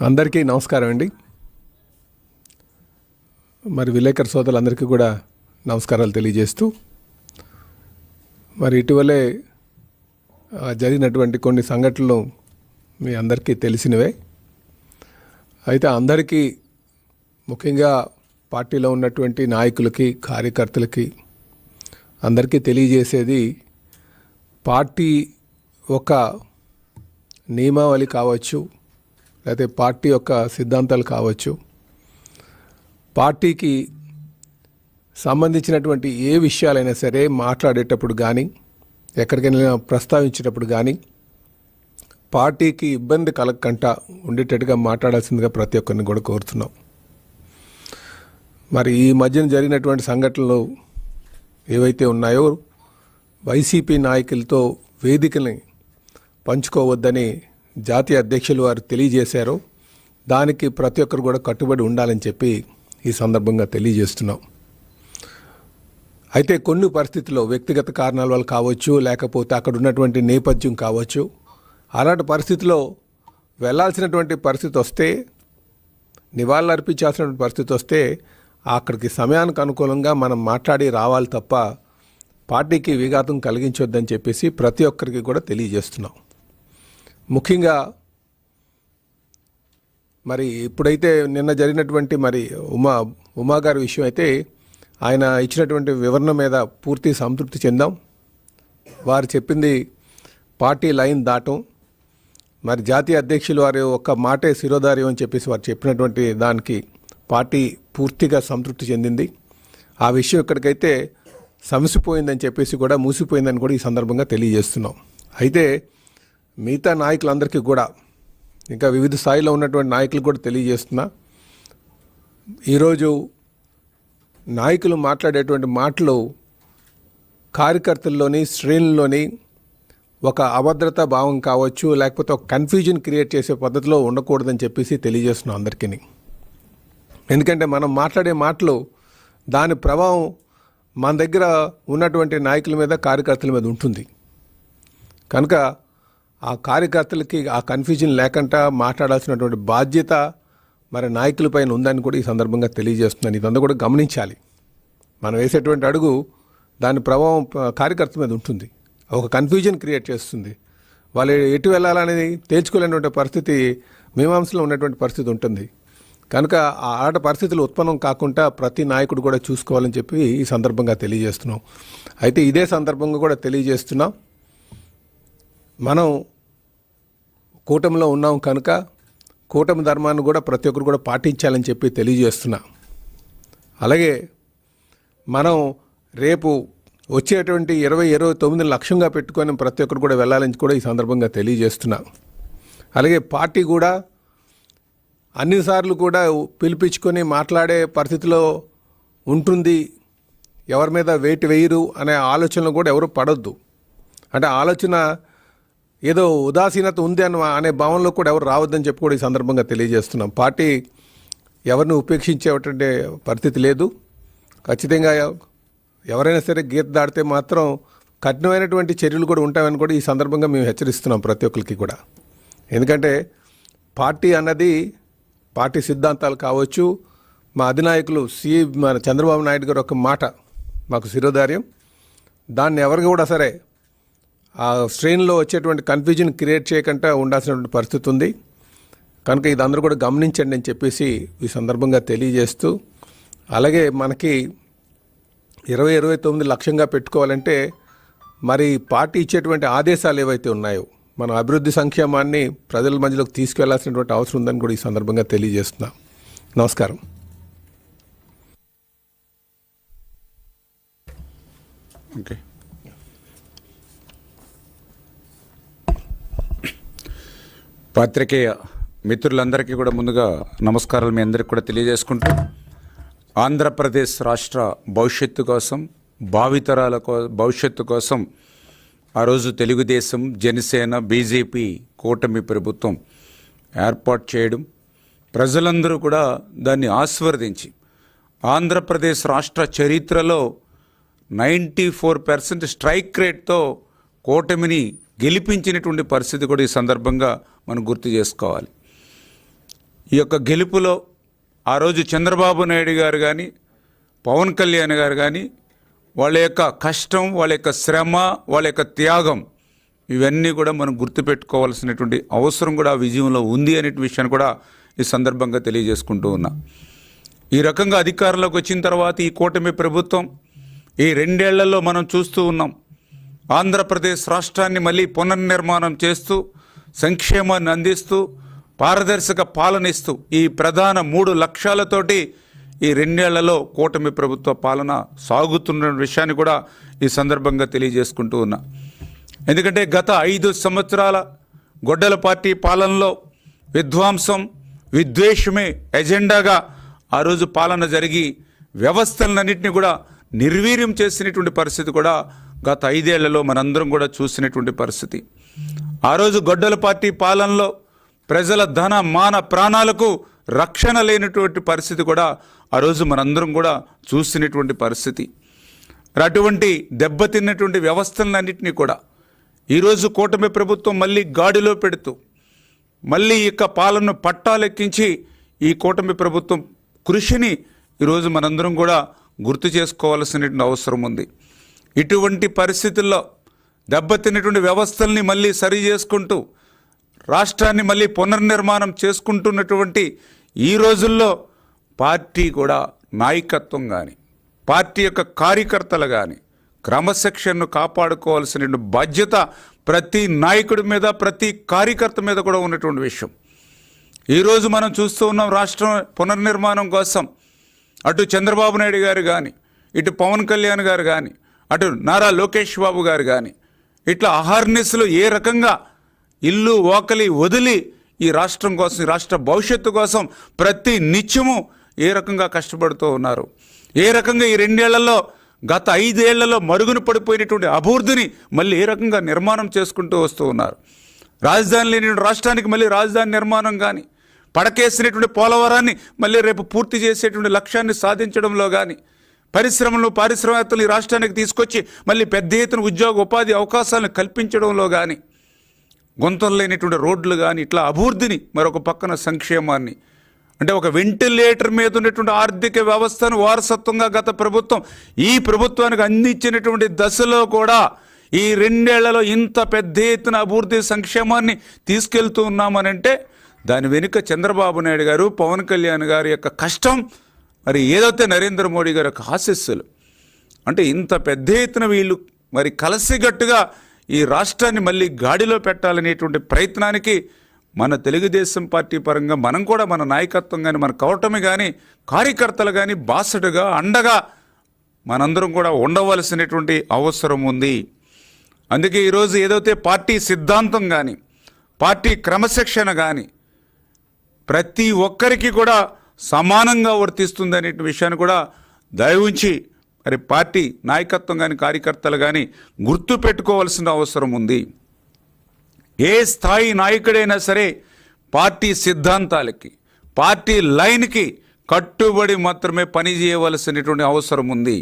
అందరికీ నమస్కారం అండి. మరి విలేకరు సోదరులందరికీ కూడా నమస్కారాలు తెలియజేస్తూ, మరి ఇటీవలే జరిగినటువంటి కొన్ని సంఘటనలు మీ అందరికీ తెలిసినవే. అయితే అందరికీ, ముఖ్యంగా పార్టీలో ఉన్నటువంటి నాయకులకి, కార్యకర్తలకి అందరికీ తెలియజేసేది, పార్టీ ఒక నియమావళి కావచ్చు, లేకపోతే పార్టీ యొక్క సిద్ధాంతాలు కావచ్చు, పార్టీకి సంబంధించినటువంటి ఏ విషయాలైనా సరే మాట్లాడేటప్పుడు కానీ, ఎక్కడికైనా ప్రస్తావించేటప్పుడు కానీ, పార్టీకి ఇబ్బంది కలగకుండా ఉండేటట్టుగా మాట్లాడాల్సిందిగా ప్రతి ఒక్కరిని కూడా కోరుతున్నాం. మరి ఈ మధ్యన జరిగినటువంటి సంఘటనలు ఏవైతే ఉన్నాయో, వైసీపీ నాయకులతో వేదికని పంచుకోవద్దని జాతీయ అధ్యక్షులు వారు తెలియజేశారు. దానికి ప్రతి ఒక్కరు కూడా కట్టుబడి ఉండాలని చెప్పి ఈ సందర్భంగా తెలియజేస్తున్నాం. అయితే కొన్ని పరిస్థితుల్లో వ్యక్తిగత కారణాల వల్ల కావచ్చు, లేకపోతే అక్కడ ఉన్నటువంటి నేపథ్యం కావచ్చు, అలాంటి పరిస్థితిలో వెళ్ళాల్సినటువంటి పరిస్థితి వస్తే, నివాళులు అర్పించాల్సినటువంటి పరిస్థితి వస్తే అక్కడికి సమయానికి అనుకూలంగా మనం మాట్లాడి రావాలి తప్ప పార్టీకి విఘాతం కలిగించొద్దని చెప్పేసి ప్రతి ఒక్కరికి కూడా తెలియజేస్తున్నాం. ముఖ్యంగా మరి ఇప్పుడైతే నిన్న జరిగినటువంటి మరి ఉమా గారి విషయం అయితే, ఆయన ఇచ్చినటువంటి వివరణ మీద పూర్తి సంతృప్తి చెందాం. వారు చెప్పింది పార్టీ లైన్ దాటం, మరి జాతీయ అధ్యక్షులు వారి ఒక్క మాటే శిరోధార్యం అని చెప్పేసి వారు చెప్పినటువంటి దానికి పార్టీ పూర్తిగా సంతృప్తి చెందింది. ఆ విషయం ఇక్కడికైతే సమసిపోయిందని చెప్పేసి కూడా, మూసిపోయిందని కూడా ఈ సందర్భంగా తెలియజేస్తున్నాం. అయితే మిగతా నాయకులందరికీ కూడా, ఇంకా వివిధ స్థాయిలో ఉన్నటువంటి నాయకులు కూడా తెలియజేస్తున్నా, ఈరోజు నాయకులు మాట్లాడేటువంటి మాటలు కార్యకర్తల్లోని, శ్రేణుల్లోని ఒక అభద్రతా భావం కావచ్చు, లేకపోతే ఒక కన్ఫ్యూజన్ క్రియేట్ చేసే పద్ధతిలో ఉండకూడదని చెప్పేసి తెలియజేస్తున్నాం అందరికీ. ఎందుకంటే మనం మాట్లాడే మాటలు, దాని ప్రభావం మన దగ్గర ఉన్నటువంటి నాయకుల మీద, కార్యకర్తల మీద ఉంటుంది. కనుక ఆ కార్యకర్తలకి ఆ కన్ఫ్యూజన్ లేకుండా మాట్లాడాల్సినటువంటి బాధ్యత మరి నాయకులపైన ఉందని కూడా ఈ సందర్భంగా తెలియజేస్తున్నాను. ఇదంతా కూడా గమనించాలి. మనం వేసేటువంటి అడుగు, దాని ప్రభావం కార్యకర్తల మీద ఉంటుంది, ఒక కన్ఫ్యూజన్ క్రియేట్ చేస్తుంది. వాళ్ళు ఎటు వెళ్ళాలనేది తేల్చుకోలేనటువంటి పరిస్థితి, మీమాంసలో ఉన్నటువంటి పరిస్థితి ఉంటుంది. కనుక ఆ ఆట పరిస్థితులు ఉత్పన్నం కాకుండా ప్రతి నాయకుడు కూడా చూసుకోవాలని చెప్పి ఈ సందర్భంగా తెలియజేస్తున్నాం. అయితే ఇదే సందర్భంగా కూడా తెలియజేస్తున్నాం, మనం కూటమిలో ఉన్నాం కనుక కూటమి ధర్మాన్ని కూడా ప్రతి ఒక్కరు కూడా పాటించాలని చెప్పి తెలియజేస్తున్నా. అలాగే మనం రేపు వచ్చేటువంటి 2029 లక్ష్యంగా పెట్టుకొని ప్రతి ఒక్కరు కూడా వెళ్ళాలని కూడా ఈ సందర్భంగా తెలియజేస్తున్నా. అలాగే పార్టీ కూడా అన్నిసార్లు కూడా పిలిపించుకొని మాట్లాడే పరిస్థితిలో ఉంటుంది, ఎవరి మీద వెయిట్ వేయరు అనే ఆలోచనలు కూడా ఎవరు పడొద్దు. అంటే ఆలోచన ఏదో ఉదాసీనత ఉంది అనే భావనలో కూడా ఎవరు రావద్దని చెప్పి కూడా ఈ సందర్భంగా తెలియజేస్తున్నాం. పార్టీ ఎవరిని ఉపేక్షించేటువంటి పరిస్థితి లేదు. ఖచ్చితంగా ఎవరైనా సరే గీత దాటితే మాత్రం కఠినమైనటువంటి చర్యలు కూడా ఉంటాయని కూడా ఈ సందర్భంగా మేము హెచ్చరిస్తున్నాం ప్రతి ఒక్కరికి కూడా. ఎందుకంటే పార్టీ అన్నది, పార్టీ సిద్ధాంతాలు కావచ్చు, మా అధినాయకులు మన చంద్రబాబు నాయుడు గారు ఒక మాట మాకు శిరోధార్యం, దాన్ని ఎవరికి కూడా సరే ఆ శ్రేణిలో వచ్చేటువంటి కన్ఫ్యూజన్ క్రియేట్ చేయకుండా ఉండాల్సినటువంటి పరిస్థితి ఉంది. కనుక ఇది అందరూ కూడా గమనించండి అని చెప్పేసి ఈ సందర్భంగా తెలియజేస్తూ, అలాగే మనకి 2029 లక్ష్యంగా పెట్టుకోవాలంటే మరి పార్టీ ఇచ్చేటువంటి ఆదేశాలు ఏవైతే ఉన్నాయో, మన అభివృద్ధి సంక్షేమాన్ని ప్రజల మధ్యలోకి తీసుకెళ్లాల్సినటువంటి అవసరం ఉందని కూడా ఈ సందర్భంగా తెలియజేస్తున్నాం. నమస్కారం. ఓకే, పాత్రికేయ మిత్రులందరికీ కూడా ముందుగా నమస్కారాలు మీ అందరికీ కూడా తెలియజేసుకుంటూ, ఆంధ్రప్రదేశ్ రాష్ట్ర భవిష్యత్తు కోసం, భావితరాల భవిష్యత్తు కోసం ఆ రోజు తెలుగుదేశం, జనసేన, బీజేపీ కూటమి ప్రభుత్వం ఏర్పాటు చేయడం, ప్రజలందరూ కూడా దాన్ని ఆస్వాదించి ఆంధ్రప్రదేశ్ రాష్ట్ర చరిత్రలో 94% స్ట్రైక్ రేట్తో కూటమిని గెలిపించినటువంటి పరిస్థితి కూడా ఈ సందర్భంగా మనం గుర్తు చేసుకోవాలి. ఈ యొక్క గెలుపులో ఆ రోజు చంద్రబాబు నాయుడు గారు కానీ పవన్ కళ్యాణ్ గారు కానీ వాళ్ళ యొక్క కష్టం, వాళ్ళ యొక్క శ్రమ, వాళ్ళ యొక్క త్యాగం ఇవన్నీ కూడా మనం గుర్తుపెట్టుకోవాల్సినటువంటి అవసరం కూడా ఆ విజయంలో ఉంది అనే విషయాన్ని కూడా ఈ సందర్భంగా తెలియజేసుకుంటూ ఉన్నా. ఈ రకంగా అధికారంలోకి వచ్చిన తర్వాత ఈ కూటమి ప్రభుత్వం ఈ 2 ఏళ్లలో మనం చూస్తూ ఉన్నాం. ఆంధ్రప్రదేశ్ రాష్ట్రాన్ని మళ్ళీ పునర్నిర్మాణం చేస్తూ సంక్షేమాన్ని అందిస్తూ పారదర్శక పాలన ఇస్తూ ఈ ప్రధాన 3 లక్ష్యాలతోటి ఈ 2 ఏళ్లలో కూటమి ప్రభుత్వ పాలన సాగుతున్న విషయాన్ని కూడా ఈ సందర్భంగా తెలియజేసుకుంటూ ఉన్నా. ఎందుకంటే గత 5 సంవత్సరాల గొడ్డల పార్టీ పాలనలో విధ్వంసం, విద్వేషమే ఎజెండాగా ఆ రోజు పాలన జరిగి వ్యవస్థలన్నింటినీ కూడా నిర్వీర్యం చేసినటువంటి పరిస్థితి కూడా గత 5 ఏళ్లలో మనందరం కూడా చూసినటువంటి పరిస్థితి. ఆ రోజు గొడ్డల పార్టీ పాలనలో ప్రజల ధన మాన ప్రాణాలకు రక్షణ లేనటువంటి పరిస్థితి కూడా ఆ రోజు మనందరం కూడా చూసినటువంటి పరిస్థితి. అటువంటి దెబ్బతిన్నటువంటి వ్యవస్థలన్నింటినీ కూడా ఈరోజు కూటమి ప్రభుత్వం మళ్ళీ గాడిలో పెడుతూ మళ్ళీ ఇక పాలనను పట్టాలెక్కించి ఈ కూటమి ప్రభుత్వం కృషిని ఈరోజు మనందరం కూడా గుర్తు చేసుకోవాల్సినటువంటి అవసరం ఉంది. ఇటువంటి పరిస్థితుల్లో దెబ్బతిన్నటువంటి వ్యవస్థల్ని మళ్ళీ సరి చేసుకుంటూ రాష్ట్రాన్ని మళ్ళీ పునర్నిర్మాణం చేసుకుంటున్నటువంటి ఈ రోజుల్లో పార్టీ కూడా నాయకత్వం కానీ పార్టీ యొక్క కార్యకర్తలు కానీ క్రమశిక్షణను కాపాడుకోవాల్సిన బాధ్యత ప్రతి నాయకుడి మీద, ప్రతి కార్యకర్త మీద కూడా ఉన్నటువంటి విషయం. ఈరోజు మనం చూస్తూ ఉన్నాం. రాష్ట్రం పునర్నిర్మాణం కోసం అటు చంద్రబాబు నాయుడు గారు కానీ, ఇటు పవన్ కళ్యాణ్ గారు కానీ, అటు నారా లోకేష్ బాబు గారు కానీ ఇట్లా అహర్నిశలు ఏ రకంగా ఇల్లు వాకలి వదిలి ఈ రాష్ట్రం కోసం, ఈ రాష్ట్ర భవిష్యత్తు కోసం ప్రతి నిత్యము ఏ రకంగా కష్టపడుతూ ఉన్నారు. ఏ రకంగా ఈ 2 ఏళ్లలో గత 5 ఏళ్లలో మరుగున పడిపోయినటువంటి అభివృద్ధిని మళ్ళీ ఏ రకంగా నిర్మాణం చేసుకుంటూ వస్తూ ఉన్నారు. రాజధాని లేని రాష్ట్రానికి మళ్ళీ రాజధాని నిర్మాణం కానీ, పడకేసినటువంటి పోలవరాన్ని మళ్ళీ రేపు పూర్తి చేసేటువంటి లక్ష్యాన్ని సాధించడంలో కానీ, పరిశ్రమలు పారిశ్రామికవేత్తలు ఈ రాష్ట్రానికి తీసుకొచ్చి మళ్ళీ పెద్ద ఎత్తున ఉద్యోగ ఉపాధి అవకాశాలను కల్పించడంలో కానీ, గుంతలు లేనిటువంటి రోడ్లు కానీ, ఇట్లా అభివృద్ధిని, మరొక పక్కన సంక్షేమాన్ని, అంటే ఒక వెంటిలేటర్ మీద ఉన్నటువంటి ఆర్థిక వ్యవస్థను వారసత్వంగా గత ప్రభుత్వం ఈ ప్రభుత్వానికి అందించినటువంటి దశలో కూడా ఈ 2 ఏళ్లలో ఇంత పెద్ద ఎత్తున అభివృద్ధి సంక్షేమాన్ని తీసుకెళ్తూ ఉన్నామనంటే దాని వెనుక చంద్రబాబు నాయుడు గారు, పవన్ కళ్యాణ్ గారి యొక్క కష్టం, మరి ఏదైతే నరేంద్ర మోడీ గారి యొక్క ఆశీస్సులు, అంటే ఇంత పెద్ద ఎత్తున వీళ్ళు మరి కలిసిగట్టుగా ఈ రాష్ట్రాన్ని మళ్ళీ గాడిలో పెట్టాలనేటువంటి ప్రయత్నానికి మన తెలుగుదేశం పార్టీ పరంగా మనం కూడా మన నాయకత్వం కానీ, మన కూటమి కానీ, కార్యకర్తలు కానీ బాసటగా అండగా మనందరం కూడా ఉండవలసినటువంటి అవసరం ఉంది. అందుకే ఈరోజు ఏదైతే పార్టీ సిద్ధాంతం కానీ, పార్టీ క్రమశిక్షణ కానీ ప్రతి ఒక్కరికి కూడా సమానంగా వర్తిస్తుందనే విషయాన్ని కూడా దయవుంచి మరి పార్టీ నాయకత్వం కానీ, కార్యకర్తలు కానీ గుర్తు పెట్టుకోవాల్సిన అవసరం ఉంది. ఏ స్థాయి నాయకుడైనా సరే పార్టీ సిద్ధాంతాలకి, పార్టీ లైన్కి కట్టుబడి మాత్రమే పని చేయవలసినటువంటి అవసరం ఉంది.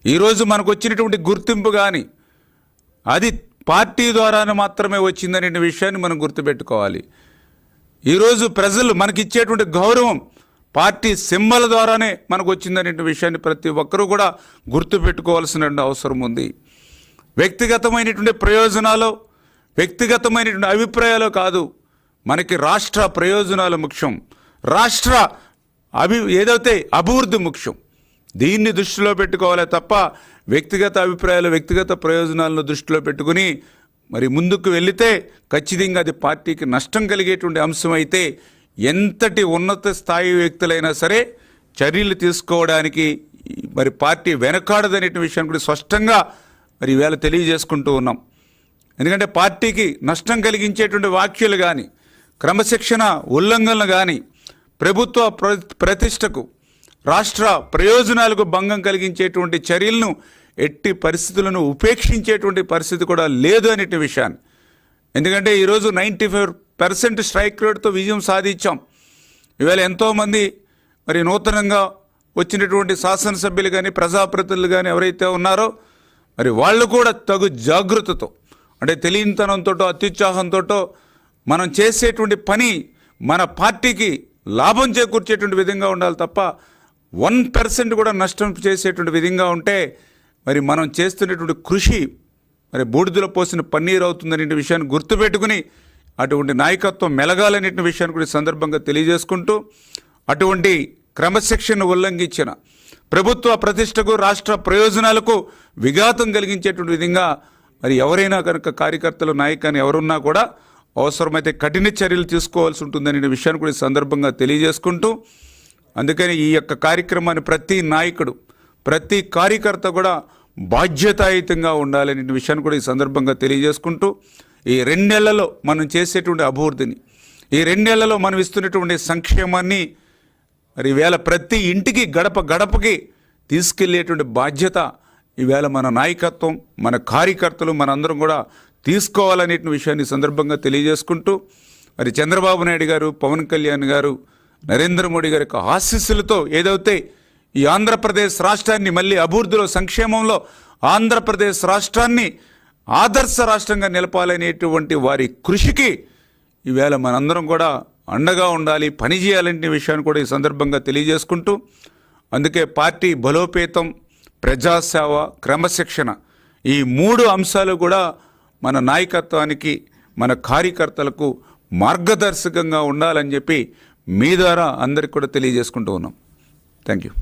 ఈరోజు మనకు వచ్చినటువంటి గుర్తింపు కానీ అది పార్టీ ద్వారానే మాత్రమే వచ్చిందనే విషయాన్ని మనం గుర్తుపెట్టుకోవాలి. ఈరోజు ప్రజలు మనకిచ్చేటువంటి గౌరవం పార్టీ సింబల్ ద్వారానే మనకు వచ్చిందనే విషయాన్ని ప్రతి ఒక్కరూ కూడా గుర్తుపెట్టుకోవాల్సిన అవసరం ఉంది. వ్యక్తిగతమైనటువంటి ప్రయోజనాలు, వ్యక్తిగతమైనటువంటి అభిప్రాయాలు కాదు, మనకి రాష్ట్ర ప్రయోజనాలు ముఖ్యం. రాష్ట్ర ఏదైతే అభివృద్ధి ముఖ్యం. దీన్ని దృష్టిలో పెట్టుకోవాలి తప్ప వ్యక్తిగత అభిప్రాయాలు, వ్యక్తిగత ప్రయోజనాలను దృష్టిలో పెట్టుకుని మరి ముందుకు వెళితే ఖచ్చితంగా అది పార్టీకి నష్టం కలిగేటువంటి అంశం అయితే ఎంతటి ఉన్నత స్థాయి వ్యక్తులైనా సరే చర్యలు తీసుకోవడానికి మరి పార్టీ వెనకాడదనే విషయాన్ని కూడా స్పష్టంగా మరి ఈవేళ తెలియజేసుకుంటూ ఉన్నాం. ఎందుకంటే పార్టీకి నష్టం కలిగించేటువంటి వ్యాఖ్యలు కానీ, క్రమశిక్షణ ఉల్లంఘనలు కానీ, ప్రభుత్వ ప్రతిష్టకు, రాష్ట్ర ప్రయోజనాలకు భంగం కలిగించేటువంటి చర్యలను ఎట్టి పరిస్థితులను ఉపేక్షించేటువంటి పరిస్థితి కూడా లేదు అనే విషయాన్ని. ఎందుకంటే ఈరోజు 95% స్ట్రైక్ రేట్తో విజయం సాధించాం. ఈవేళ ఎంతోమంది మరి నూతనంగా వచ్చినటువంటి శాసనసభ్యులు కానీ, ప్రజాప్రతినిధులు కానీ ఎవరైతే ఉన్నారో మరి వాళ్ళు కూడా తగు జాగృతతో అంటే తెలియనితనంతో అత్యుత్సాహంతో మనం చేసేటువంటి పని మన పార్టీకి లాభం చేకూర్చేటువంటి విధంగా ఉండాలి తప్ప 1% కూడా నష్టం చేసేటువంటి విధంగా ఉంటే మరి మనం చేస్తున్నటువంటి కృషి మరి బూడిదలో పోసిన పన్నీరు అవుతుందనే విషయాన్ని గుర్తుపెట్టుకుని అటువంటి నాయకత్వం మెలగాలనే విషయాన్ని కూడా ఈ సందర్భంగా తెలియజేసుకుంటూ అటువంటి క్రమశిక్షణ ఉల్లంఘించిన ప్రభుత్వ ప్రతిష్టకు రాష్ట్ర ప్రయోజనాలకు విఘాతం కలిగించేటువంటి విధంగా మరి ఎవరైనా కనుక కార్యకర్తలు నాయకులు ఎవరున్నా కూడా అవసరమైతే కఠిన చర్యలు తీసుకోవాల్సి ఉంటుందనే విషయాన్ని కూడా ఈ సందర్భంగా తెలియజేసుకుంటూ అందుకని ఈ యొక్క కార్యక్రమాన్ని ప్రతి నాయకుడు ప్రతి కార్యకర్త కూడా బాధ్యతాయుతంగా ఉండాలనే విషయాన్ని కూడా ఈ సందర్భంగా తెలియజేసుకుంటూ ఈ 2 నెలల్లో మనం చేసేటువంటి అభివృద్ధిని ఈ 2 నెలల్లో మనం ఇస్తున్నటువంటి సంక్షేమాన్ని మరి ఈవేళ ప్రతి ఇంటికి గడప గడపకి తీసుకెళ్లేటువంటి బాధ్యత ఈవేళ మన నాయకత్వం మన కార్యకర్తలు మనందరం కూడా తీసుకోవాలనే విషయాన్ని ఈ సందర్భంగా తెలియజేసుకుంటూ మరి చంద్రబాబు నాయుడు గారు పవన్ కళ్యాణ్ గారు నరేంద్ర మోడీ గారి యొక్క ఆశీస్సులతో ఏదైతే ఈ ఆంధ్రప్రదేశ్ రాష్ట్రాన్ని మళ్ళీ అభివృద్ధిలో సంక్షేమంలో ఆంధ్రప్రదేశ్ రాష్ట్రాన్ని ఆదర్శ రాష్ట్రంగా నిలపాలనేటువంటి వారి కృషికి ఈవేళ మనందరం కూడా అండగా ఉండాలి పని చేయాలనే విషయాన్ని కూడా ఈ సందర్భంగా తెలియజేసుకుంటూ అందుకే పార్టీ బలోపేతం ప్రజాసేవ క్రమశిక్షణ ఈ 3 అంశాలు కూడా మన నాయకత్వానికి మన కార్యకర్తలకు మార్గదర్శకంగా ఉండాలని చెప్పి మీ ద్వారా అందరికి కూడా తెలియజేసుకుంటూ ఉన్నాం. Thank you.